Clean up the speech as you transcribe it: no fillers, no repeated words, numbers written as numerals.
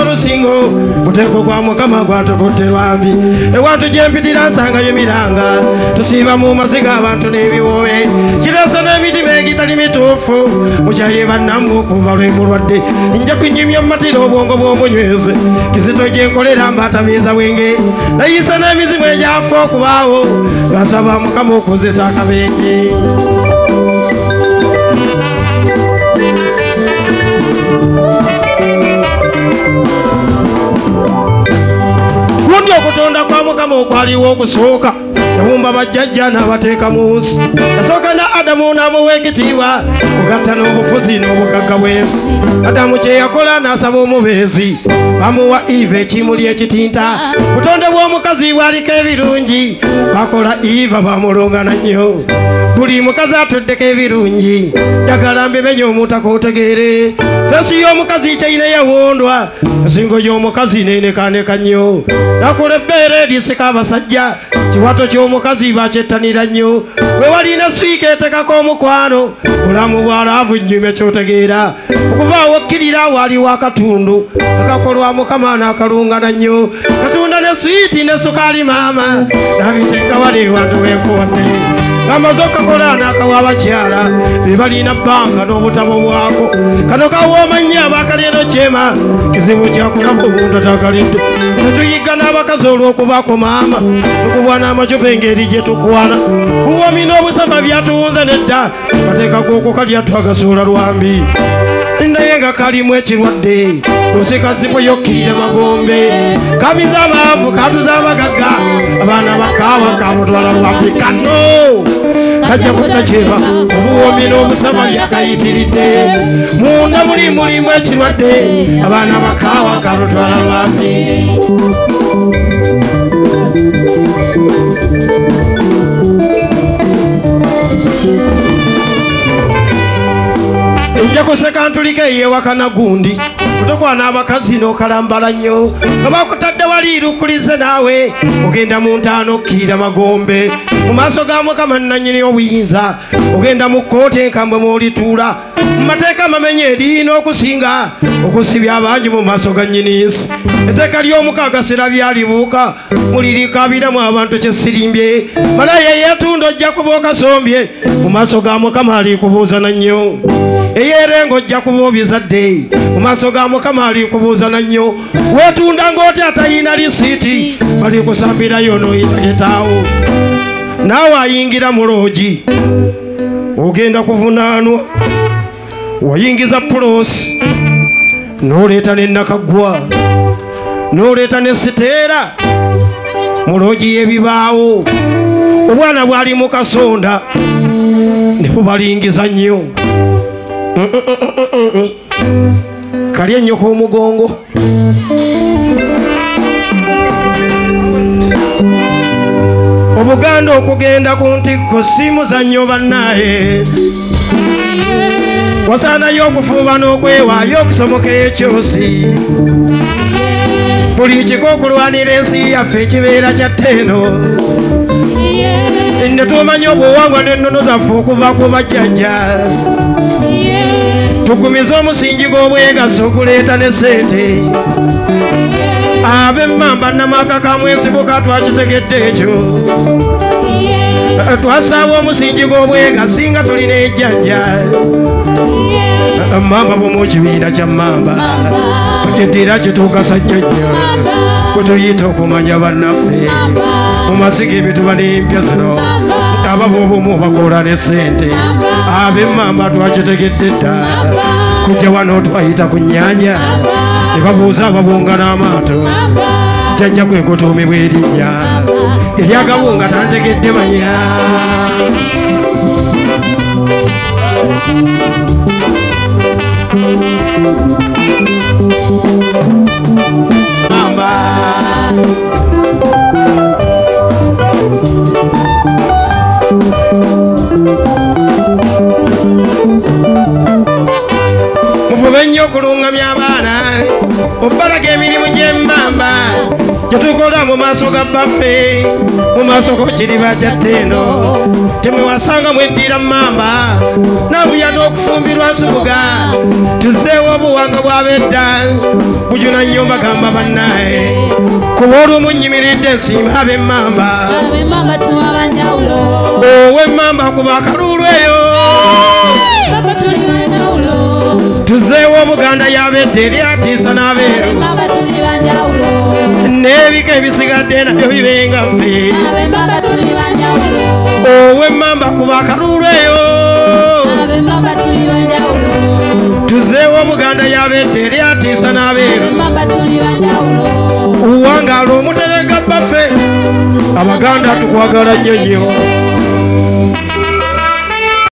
olusingo muteeko gwa mukama gwatukutelwambi ewantu gyempitira nsangayo emiranga tusiiba mu maziga abantu n'ebiwobe kirasa n'emitima egitali mituufu mukyaye bannamu okuva lwemulwadde nja kunyimya mumatira obwongo bw'omunyweze kizito gyenkolera mbatamiiza bwenge nayisa n'emizimu egyafa okubaawo basaba mukama okozesa akabenje kundi okutonda kwa mukama okwaliwo okusooka yawumba bajjajja n'abateeka mu nsi yasooka na adamu n'amuwa ekitiibwa kugatta n'obufuzi n'obugagga bw'ensi adamu kye yakola n'asaba omubeezi bamuwa Eva ekimuli ekitinta butonde bw'omukazi bwaliko ebirungi bakola Eva bamulongana nnyo buli mukazi atuddeko ebirungi njagala mbimenye omuntu akootegeere feesi y'omukazi kyeyina yawondwa ensingo y'omukazi neenekaaneka nnyo nakola ebbeere erisika abasajja kiwato ky'omukazi bakyettanira nnyo bwe walina siika etekako omukwano bulamu bwalaavu nnyume kyotegeera okuvaawo okkirira waliwo akatundu akakolwa mukama n'akalungana nnyo katunda ne swiiti ne sukaali maama nabiteeka wali ewantu wenkuwadde amaze okakola n'akawa abakyala be balina bbanga n'obutabo bwako kano kawooma nnyo abakaleero kyema kizibu kyakulaba omuntu atakalidde netuyiga n'abakazi olw'okubaako maama okubwa n'amacupa engeri gye tukwana buwomi n'obusaba byatuwunze nedda bateeka g'okukalya twagasuula lwambi naye nga kalimu ekirwadde lusikazibwe yokkirire magombe kamiza abaavu katuza abagagga abaana bakaawa kamutwala lwambi kano kajja kutakyeba obuwomi n'obusaba byakayitiridde munda mulimu ekirwadde abaana bakaawa kamutwala lwambi nja kuseka ntulika eyewakana gundi kutokwana abakazi n'okalambala nnyo nga bakutadde wali lukulize naawe ogenda mu ntaano okkirira magombe mu maaso ga mukama nannyini obuyinza ogenda mu kkooti enkambwe mw'olituula mu mateeka amamenye erina okusinga okusibya abangi mu maaso ga nnyini nsi etteeka ly'omukaaga sirabyalibuuka mulirikaabiramu abantu kyesirimbye malaya yeetunda ojja kuba okasombye mu maaso ga mukama alikubuuza nannyo eyeerenga ojja kuba obizadde mu maaso ga mukama alikubuuza nannyo weetunda ng'oti atayina lisiiti balikusambirayo n'oyitagetaawo naawe ayingira mu loogi ogenda kuvunaanwa wayingiza puloosi n'oleeta n'ennakaggwa n'oleeta n'esiteera mu loogi y'ebibaawo obwana bwali mu kasonda ne bubalingiza nnyo kalya ennyo k'omugongo obuganda okugenda ku ntikko si muzannyo bannaaye wasaanayo okufuuba n'okwewaayo okusomoka ekyosi buli kiko okulwanira ensi yaffe ekibeera kya tteeno ne tumanya obuwangwa n'ennono zaffe okuva ku bajjajja tugumiza omusingi gw'obwegaso okuleeta ne ssente ab'emmamba namaka kamwesibuka twakitegedde ekyo twasaawa omusingi gw'obwega singa tulina ejjajja mamba bw'omu kibiina kya mamba tukiddira kituukasa jjajja kwetuyita okumanya bannaffe mu masiga emituba n'empya zino aba b'obumu bakola ne ssente ab'emmamba twakitegedde dda kujja wano twayita ku nnyanja ne babuuza ababunga n'amaato jjajja kwe kutuumibwa erinnya eryagabunga tantegedde manya mufube nnyo okulungamya abaana obbalaga emirimu gy'emmamba gyetukola mu maaso ga baffe mu maaso ko kiriba kya ttendo temwewasanga mweddira mmamba nabuya n'okufumbirwa nsubuga tuzeewo obuwanga bw'abedda bujuna nnyo mbagamba bannaye kuba olumu nnyimiridde ensimba ab'emmamba ow'emmamba kuba akaluulu eyo tuzeewo obuganda yabedde eryatiisa n'abeeru n'ebika ebisigadde nabyo bibenga ffe ow'emmamba kuba akaluulu eyo tuzeewo obuganda yabedde eryatiisa n'abeeru wangaala omutereka baffe abaganda tukwagala nnyo nnyo